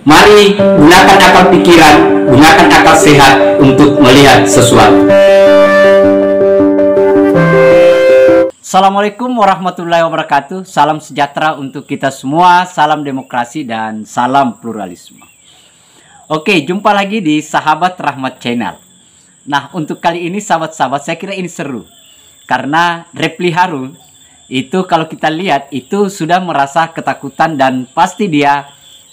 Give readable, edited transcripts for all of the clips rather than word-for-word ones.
Mari gunakan akal pikiran, gunakan akal sehat untuk melihat sesuatu. Assalamualaikum warahmatullahi wabarakatuh. Salam sejahtera untuk kita semua, salam demokrasi dan salam pluralisme. Oke, jumpa lagi di Sahabat Rahmat Channel. Nah, untuk kali ini sahabat-sahabat, saya kira ini seru. Karena Refly Harun itu kalau kita lihat itu sudah merasa ketakutan dan pasti dia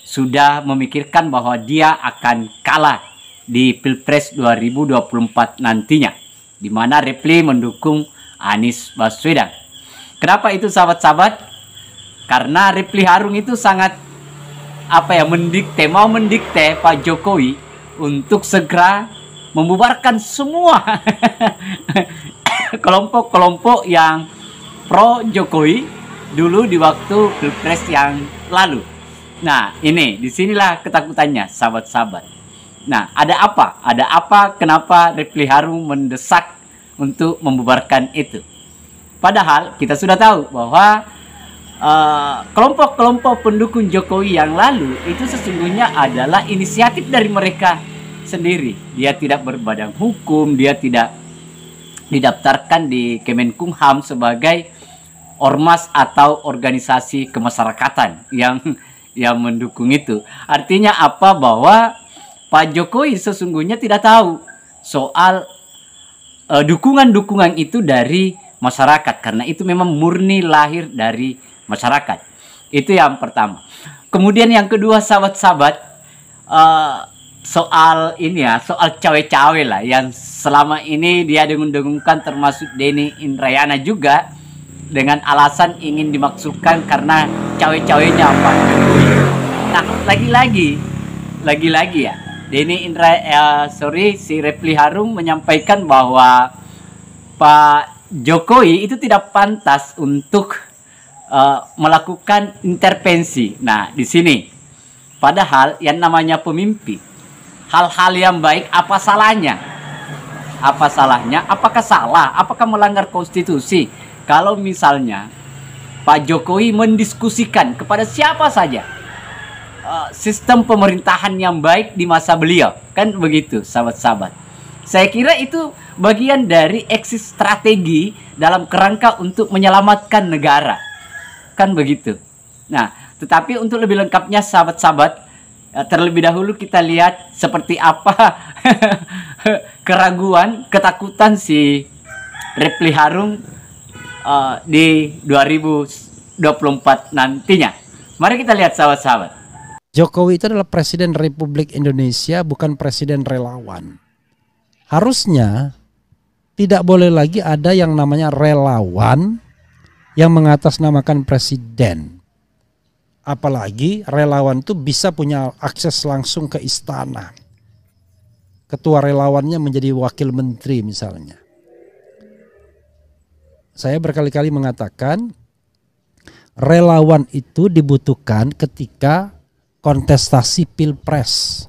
sudah memikirkan bahwa dia akan kalah di Pilpres 2024 nantinya, di mana Refly mendukung Anies Baswedan. Kenapa itu sahabat-sahabat? Karena Refly Harun itu sangat mau mendikte Pak Jokowi untuk segera membubarkan semua kelompok-kelompok yang pro Jokowi dulu di waktu Pilpres yang lalu. Nah, disinilah ketakutannya sahabat-sahabat. Nah, ada apa? Kenapa Refly Harun mendesak untuk membubarkan itu? Padahal kita sudah tahu bahwa kelompok-kelompok pendukung Jokowi yang lalu itu sesungguhnya adalah inisiatif dari mereka sendiri. Dia tidak berbadan hukum, dia tidak didaftarkan di Kemenkumham sebagai ormas atau organisasi kemasyarakatan yang mendukung itu. Artinya apa? Bahwa Pak Jokowi sesungguhnya tidak tahu soal dukungan-dukungan itu dari masyarakat, karena itu memang murni lahir dari masyarakat. Itu yang pertama. Kemudian yang kedua sahabat-sahabat, soal cawe-cawe lah yang selama ini dia dengung-dengungkan, termasuk Denny Indrayana juga, dengan alasan ingin dimaksudkan karena cawe-cawenya Pak Jokowi. Nah, lagi-lagi ya, si Refly Harun menyampaikan bahwa Pak Jokowi itu tidak pantas untuk melakukan intervensi. Nah, di sini padahal yang namanya pemimpin, hal-hal yang baik apa salahnya? Apakah salah? Apakah melanggar konstitusi kalau misalnya Pak Jokowi mendiskusikan kepada siapa saja sistem pemerintahan yang baik di masa beliau? Kan begitu sahabat-sahabat. Saya kira itu bagian dari eksis strategi dalam kerangka untuk menyelamatkan negara. Kan begitu. Nah, tetapi untuk lebih lengkapnya sahabat-sahabat, terlebih dahulu kita lihat seperti apa keraguan, ketakutan si Refly Harun di 2024 nantinya. Mari kita lihat sahabat-sahabat. Jokowi itu adalah Presiden Republik Indonesia, bukan Presiden relawan. Harusnya tidak boleh lagi ada yang namanya relawan yang mengatasnamakan presiden. Apalagi relawan itu bisa punya akses langsung ke istana. Ketua relawannya menjadi wakil menteri misalnya. Saya berkali-kali mengatakan relawan itu dibutuhkan ketika kontestasi Pilpres.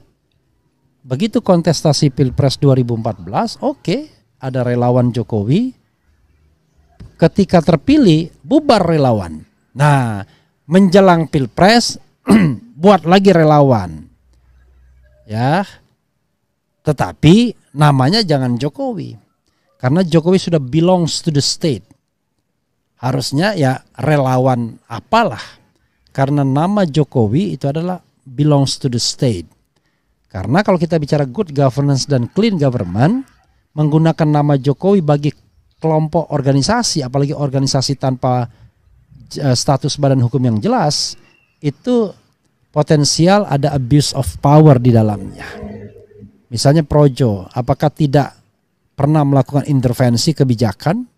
Begitu kontestasi Pilpres 2014, oke, ada relawan Jokowi. Ketika terpilih, bubar relawan. Nah, menjelang Pilpres, buat lagi relawan. Ya, tetapi namanya jangan Jokowi. Karena Jokowi sudah belongs to the state. Harusnya ya relawan apalah. Karena nama Jokowi itu adalah belongs to the state. Karena kalau kita bicara good governance dan clean government, menggunakan nama Jokowi bagi kelompok organisasi, apalagi organisasi tanpa status badan hukum yang jelas, itu potensial ada abuse of power di dalamnya. Misalnya Projo, apakah tidak pernah melakukan intervensi kebijakan?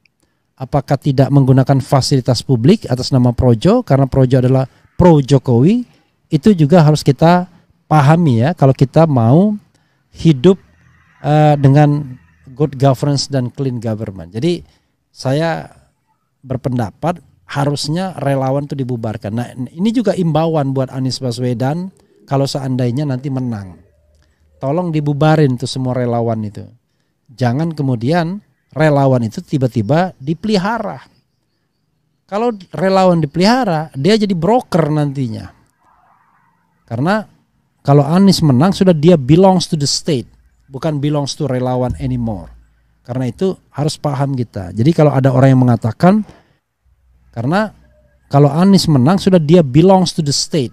Apakah tidak menggunakan fasilitas publik atas nama Projo, karena Projo adalah pro Jokowi? Itu juga harus kita pahami ya, kalau kita mau hidup dengan good governance dan clean government. Jadi saya berpendapat harusnya relawan itu dibubarkan. Nah, ini juga imbauan buat Anies Baswedan kalau seandainya nanti menang. Tolong dibubarin tuh semua relawan itu. Jangan kemudian relawan itu tiba-tiba dipelihara. Kalau relawan dipelihara, dia jadi broker nantinya. Karena kalau Anies menang sudah dia belongs to the state, bukan belongs to relawan anymore. Karena itu harus paham kita. Jadi kalau ada orang yang mengatakan karena kalau Anies menang sudah dia belongs to the state,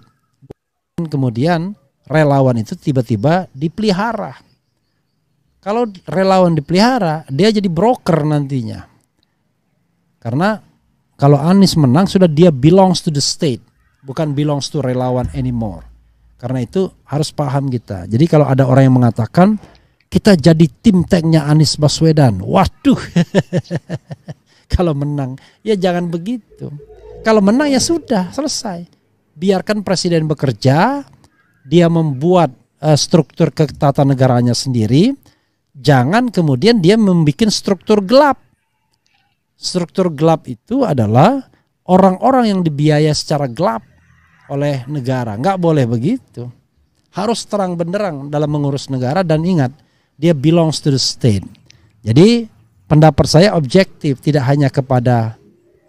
kemudian relawan itu tiba-tiba dipelihara. Kalau relawan dipelihara, dia jadi broker nantinya. Karena kalau Anies menang sudah dia belongs to the state, bukan belongs to relawan anymore. Karena itu harus paham kita. Jadi kalau ada orang yang mengatakan kita jadi tim tanknya Anies Baswedan, waduh. Kalau menang ya jangan begitu. Kalau menang ya sudah selesai. Biarkan presiden bekerja, dia membuat struktur ketatanegaranya sendiri. Jangan kemudian dia membuat struktur gelap. Struktur gelap itu adalah orang-orang yang dibiayai secara gelap oleh negara. Nggak boleh begitu. Harus terang benderang dalam mengurus negara dan ingat, dia belongs to the state. Jadi pendapat saya objektif, tidak hanya kepada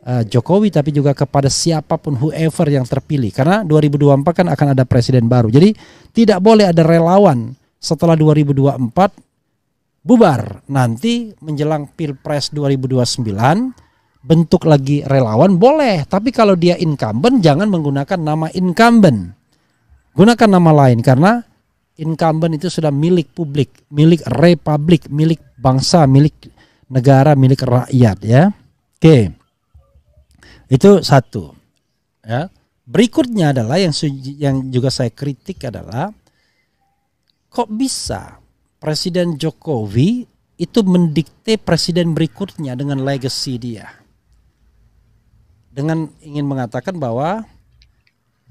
Jokowi tapi juga kepada siapapun whoever yang terpilih. Karena 2024 kan akan ada presiden baru. Jadi tidak boleh ada relawan setelah 2024 bubar. Nanti menjelang Pilpres 2029 bentuk lagi relawan boleh. Tapi kalau dia incumbent jangan menggunakan nama incumbent. Gunakan nama lain karena incumbent itu sudah milik publik, milik republik, milik bangsa, milik negara, milik rakyat ya. Oke. Itu satu. Ya. Berikutnya adalah yang juga saya kritik adalah kok bisa Presiden Jokowi itu mendikte presiden berikutnya dengan legacy dia. Dengan ingin mengatakan bahwa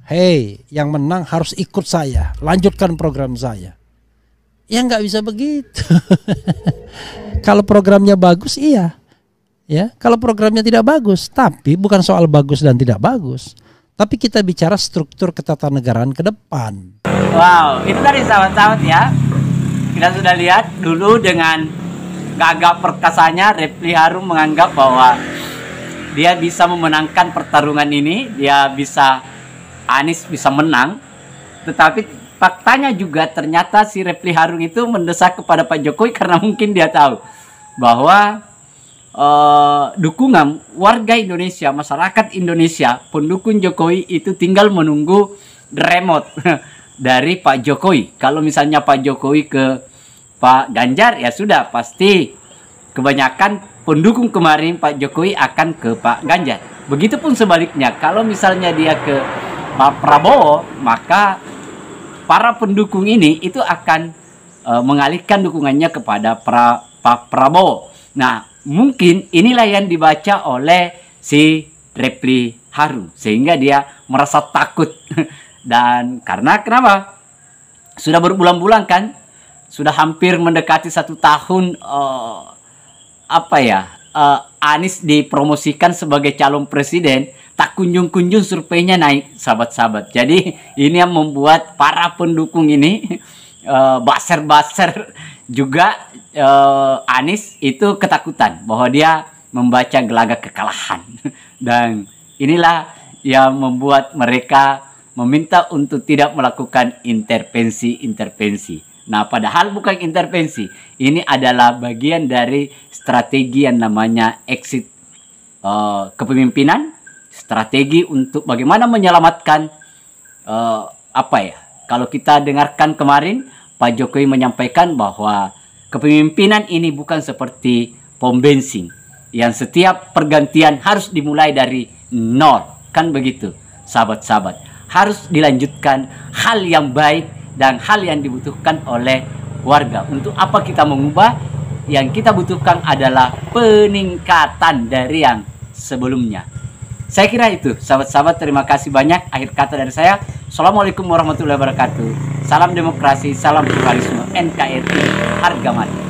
hey, yang menang harus ikut saya, lanjutkan program saya. Ya nggak bisa begitu. Kalau programnya bagus iya. Ya, kalau programnya tidak bagus, tapi bukan soal bagus dan tidak bagus. Tapi kita bicara struktur ketatanegaraan ke depan. Wow, itu tadi sahabat-sahabat ya. Kita sudah lihat dulu dengan gagah perkasanya Refly Harun menganggap bahwa dia bisa memenangkan pertarungan ini, Anies bisa menang. Tetapi faktanya juga ternyata si Refly Harun itu mendesak kepada Pak Jokowi karena mungkin dia tahu bahwa dukungan warga Indonesia, masyarakat Indonesia, pendukung Jokowi itu tinggal menunggu remote dari Pak Jokowi. Kalau misalnya Pak Jokowi ke Pak Ganjar ya sudah pasti kebanyakan pendukung kemarin Pak Jokowi akan ke Pak Ganjar. Begitupun sebaliknya, kalau misalnya dia ke Pak Prabowo, maka para pendukung ini itu akan mengalihkan dukungannya kepada Pak Prabowo. Nah, mungkin inilah yang dibaca oleh si Refly Harun sehingga dia merasa takut. Dan karena kenapa? Sudah berbulan-bulan kan, sudah hampir mendekati 1 tahun Anies dipromosikan sebagai calon presiden, tak kunjung-kunjung surveinya naik, sahabat-sahabat. Jadi ini yang membuat para pendukung ini baser-baser juga Anies itu ketakutan bahwa dia membaca gelagat kekalahan. Dan inilah yang membuat mereka meminta untuk tidak melakukan intervensi. Nah, padahal bukan intervensi. Ini adalah bagian dari strategi yang namanya exit kepemimpinan, strategi untuk bagaimana menyelamatkan kalau kita dengarkan kemarin Pak Jokowi menyampaikan bahwa kepemimpinan ini bukan seperti pom bensin yang setiap pergantian harus dimulai dari nol, kan begitu, sahabat-sahabat. Harus dilanjutkan hal yang baik dan hal yang dibutuhkan oleh warga. Untuk apa kita mengubah? Yang kita butuhkan adalah peningkatan dari yang sebelumnya. Saya kira itu, sahabat-sahabat. Terima kasih banyak. Akhir kata dari saya. Assalamualaikum warahmatullahi wabarakatuh. Salam demokrasi, salam pluralisme, NKRI, harga mati.